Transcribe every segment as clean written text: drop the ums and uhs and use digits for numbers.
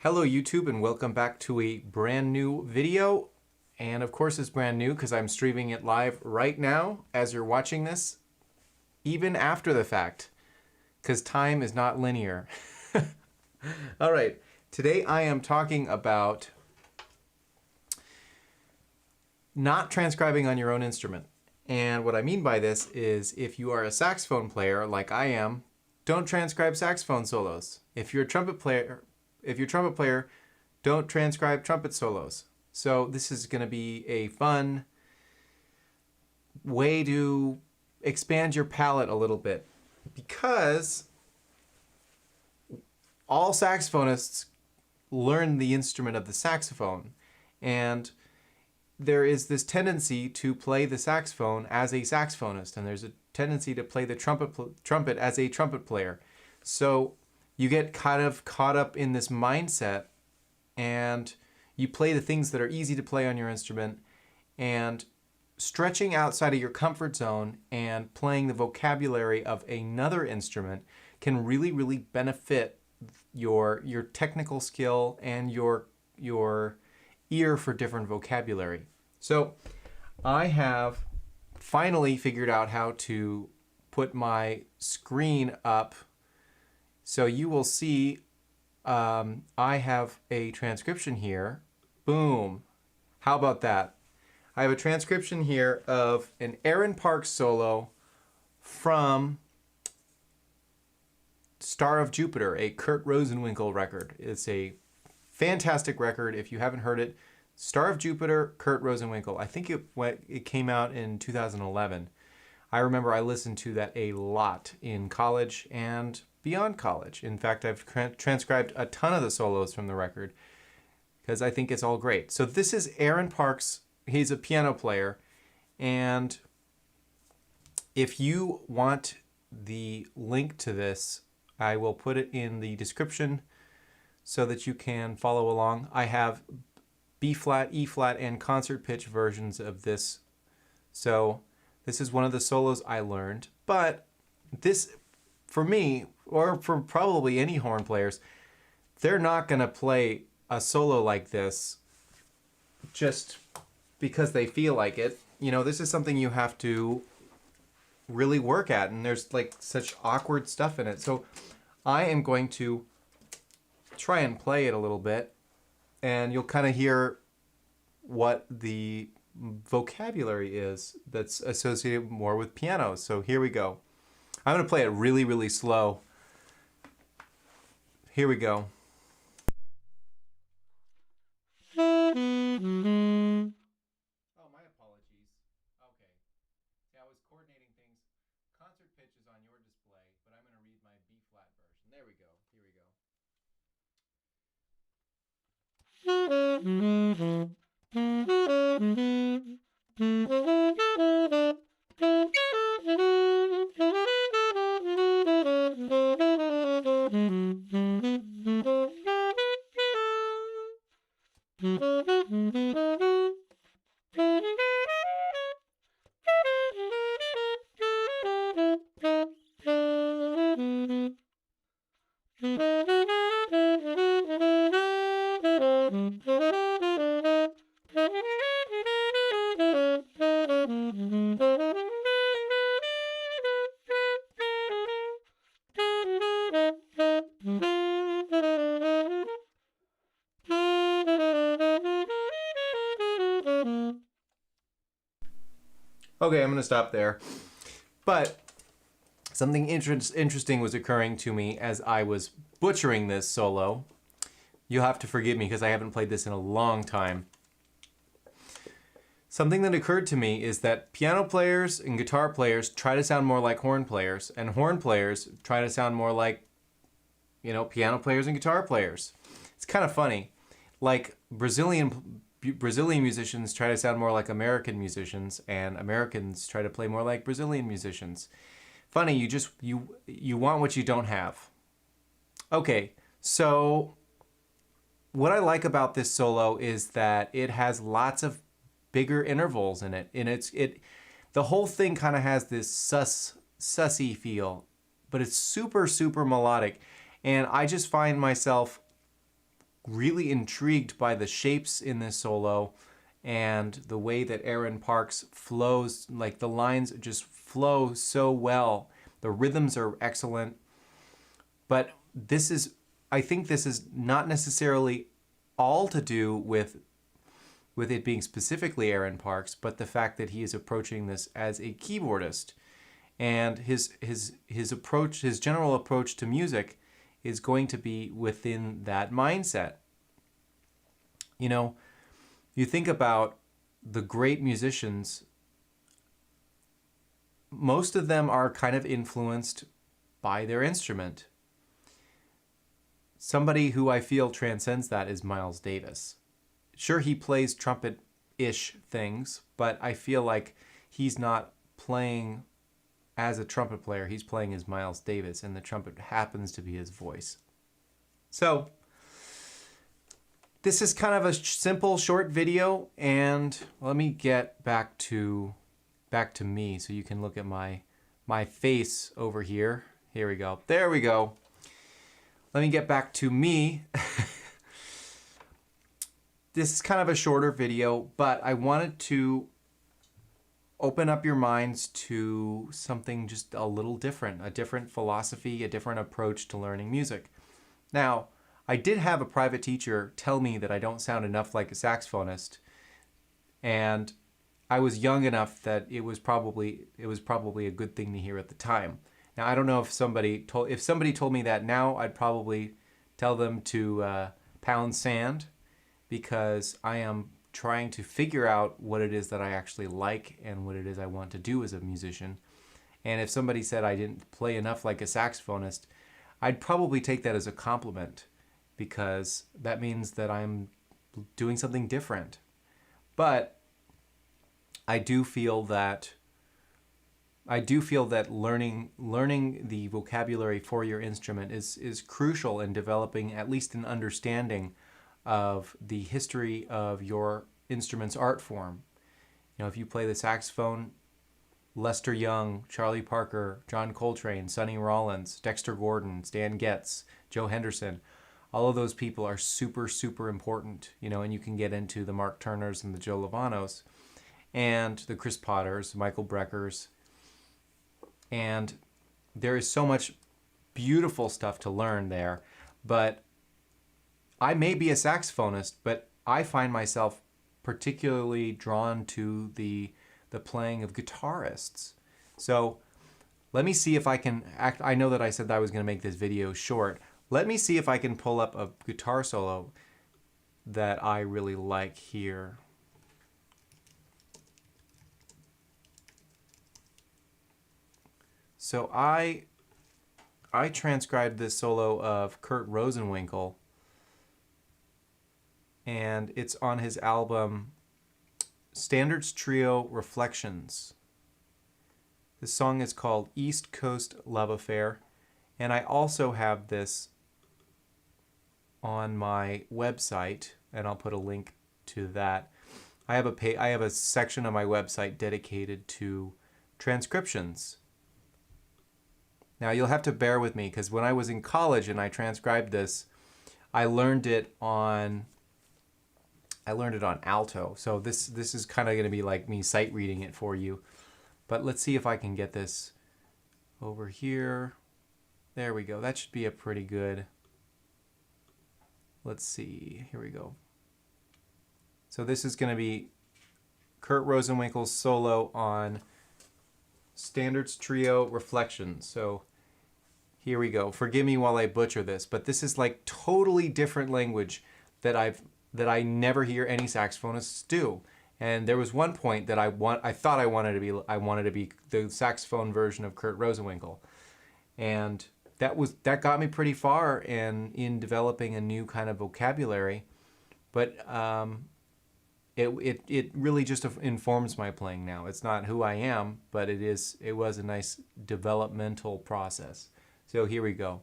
Hello YouTube and welcome back to a brand new video. And of course it's brand new because I'm streaming it live right now as you're watching this, even after the fact, because time is not linear. All right, today I am talking about not transcribing on your own instrument. And what I mean by this is if you are a saxophone player like I am, don't transcribe saxophone solos. If you're a trumpet player, don't transcribe trumpet solos. So this is going to be a fun way to expand your palette a little bit, because all saxophonists learn the instrument of the saxophone, and there is this tendency to play the saxophone as a saxophonist, and there's a tendency to play the trumpet as a trumpet player. So you get kind of caught up in this mindset and you play the things that are easy to play on your instrument, and stretching outside of your comfort zone and playing the vocabulary of another instrument can really, really benefit your technical skill and your ear for different vocabulary. So I have finally figured out how to put my screen up. So you will see I have a transcription here. Boom. How about that? I have a transcription here of an Aaron Parks solo from Star of Jupiter, a Kurt Rosenwinkel record. It's a fantastic record. If you haven't heard it, Star of Jupiter, Kurt Rosenwinkel. I think it came out in 2011. I remember I listened to that a lot in college and beyond college. In fact, I've transcribed a ton of the solos from the record because I think it's all great. So this is Aaron Parks. He's a piano player, and if you want the link to this, I will put it in the description so that you can follow along. I have B flat, E flat, and concert pitch versions of this. So this is one of the solos I learned, but this, for me, or for probably any horn players, they're not going to play a solo like this just because they feel like it. You know, this is something you have to really work at, and there's like such awkward stuff in it. So I am going to try and play it a little bit, and you'll kind of hear what the vocabulary is that's associated more with piano. So here we go. I'm going to play it really, really slow. Here we go. Oh, my apologies. Okay. Yeah, I was coordinating things. Concert pitch is on your display, but I'm going to read my B flat version. There we go. Here we go. Okay, I'm going to stop there. But something interesting was occurring to me as I was butchering this solo. You'll have to forgive me because I haven't played this in a long time. Something that occurred to me is that piano players and guitar players try to sound more like horn players, and horn players try to sound more like, you know, piano players and guitar players. It's kind of funny. Like Brazilian musicians try to sound more like American musicians, and Americans try to play more like Brazilian musicians. Funny, you want what you don't have. Okay, so what I like about this solo is that it has lots of bigger intervals in it, and the whole thing kind of has this sussy feel, but it's super, super melodic, and I just find myself really intrigued by the shapes in this solo and the way that Aaron Parks flows, like the lines just flow so well. The rhythms are excellent. But I think this is not necessarily all to do with it being specifically Aaron Parks, but the fact that he is approaching this as a keyboardist. And his approach, his general approach to music is going to be within that mindset. You know, you think about the great musicians, most of them are kind of influenced by their instrument. Somebody who I feel transcends that is Miles Davis. Sure, he plays trumpet-ish things, but I feel like he's not playing as a trumpet player. He's playing as Miles Davis, and the trumpet happens to be his voice. So this is kind of a simple, short video, and let me get back to me so you can look at my face over here. Here we go. There we go. Let me get back to me. This is kind of a shorter video, but I wanted to open up your minds to something just a little different, a different philosophy, a different approach to learning music. Now, I did have a private teacher tell me that I don't sound enough like a saxophonist, and I was young enough that it was probably a good thing to hear at the time. Now, I don't know if somebody told me that now, I'd probably tell them to pound sand, because I am trying to figure out what it is that I actually like and what it is I want to do as a musician. And if somebody said I didn't play enough like a saxophonist, I'd probably take that as a compliment, because that means that I'm doing something different. But I do feel that learning the vocabulary for your instrument is crucial in developing at least an understanding of the history of your instrument's art form. You know, if you play the saxophone, Lester Young, Charlie Parker, John Coltrane, Sonny Rollins, Dexter Gordon, Stan Getz, Joe Henderson, all of those people are super, super important, you know, and you can get into the Mark Turners and the Joe Lavanos and the Chris Potters, Michael Breckers, and there is so much beautiful stuff to learn there. But I may be a saxophonist, but I find myself particularly drawn to the playing of guitarists. So let me see if I can I know that I said that I was going to make this video short. Let me see if I can pull up a guitar solo that I really like here. So I transcribed this solo of Kurt Rosenwinkel, and it's on his album Standards Trio Reflections. This song is called East Coast Love Affair, and I also have this on my website, and I'll put a link to that. I have a section on my website dedicated to transcriptions. Now you'll have to bear with me, because when I was in college and I transcribed this, I learned it on alto. So this is kind of going to be like me sight reading it for you. But let's see if I can get this over here. There we go. That should be a pretty good. Let's see. Here we go. So this is going to be Kurt Rosenwinkel's solo on Standards Trio Reflections. So here we go. Forgive me while I butcher this, but this is like totally different language that I never hear any saxophonists do. And there was one point that I wanted to be the saxophone version of Kurt Rosenwinkel, and that got me pretty far in developing a new kind of vocabulary. But it really just informs my playing now. It's not who I am, but it was a nice developmental process. So here we go.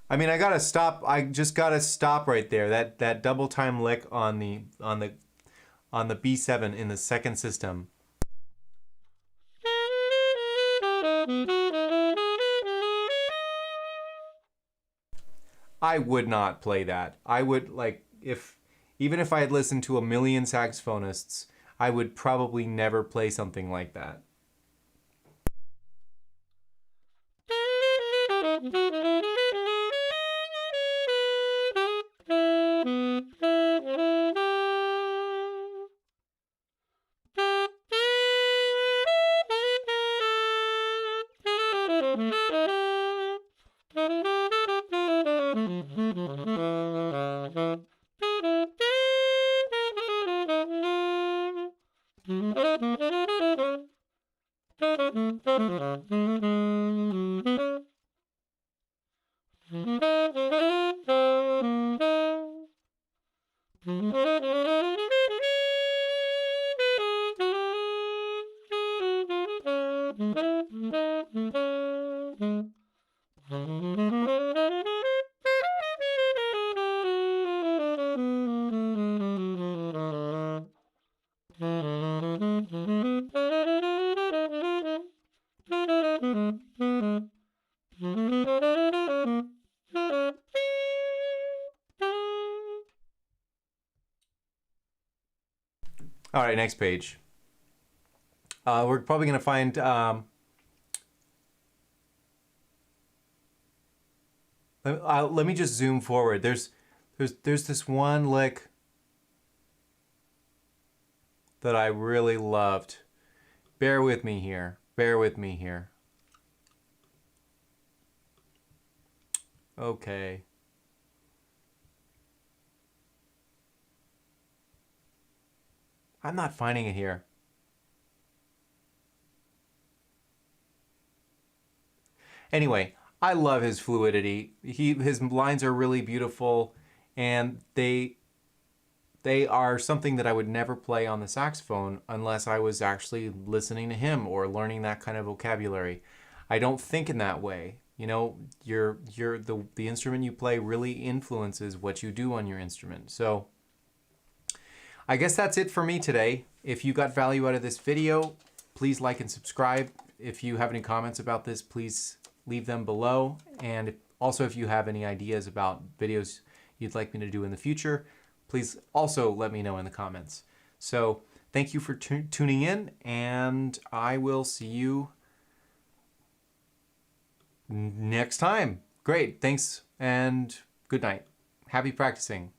I mean, I gotta stop. I just gotta stop right there. That double time lick on the B7 in the second system. I would not play that. I would like if even if I had listened to a million saxophonists, I would probably never play something like that. All right, next page. We're probably gonna find. Let me just zoom forward. There's this one lick that I really loved. Bear with me here. Bear with me here. Okay. I'm not finding it here. Anyway, I love his fluidity. His lines are really beautiful, and they are something that I would never play on the saxophone unless I was actually listening to him or learning that kind of vocabulary. I don't think in that way. You know, the instrument you play really influences what you do on your instrument. So I guess that's it for me today. If you got value out of this video, please like and subscribe. If you have any comments about this, please leave them below. And also, if you have any ideas about videos you'd like me to do in the future, please also let me know in the comments. So thank you for tuning in, and I will see you next time. Great, thanks, and good night. Happy practicing.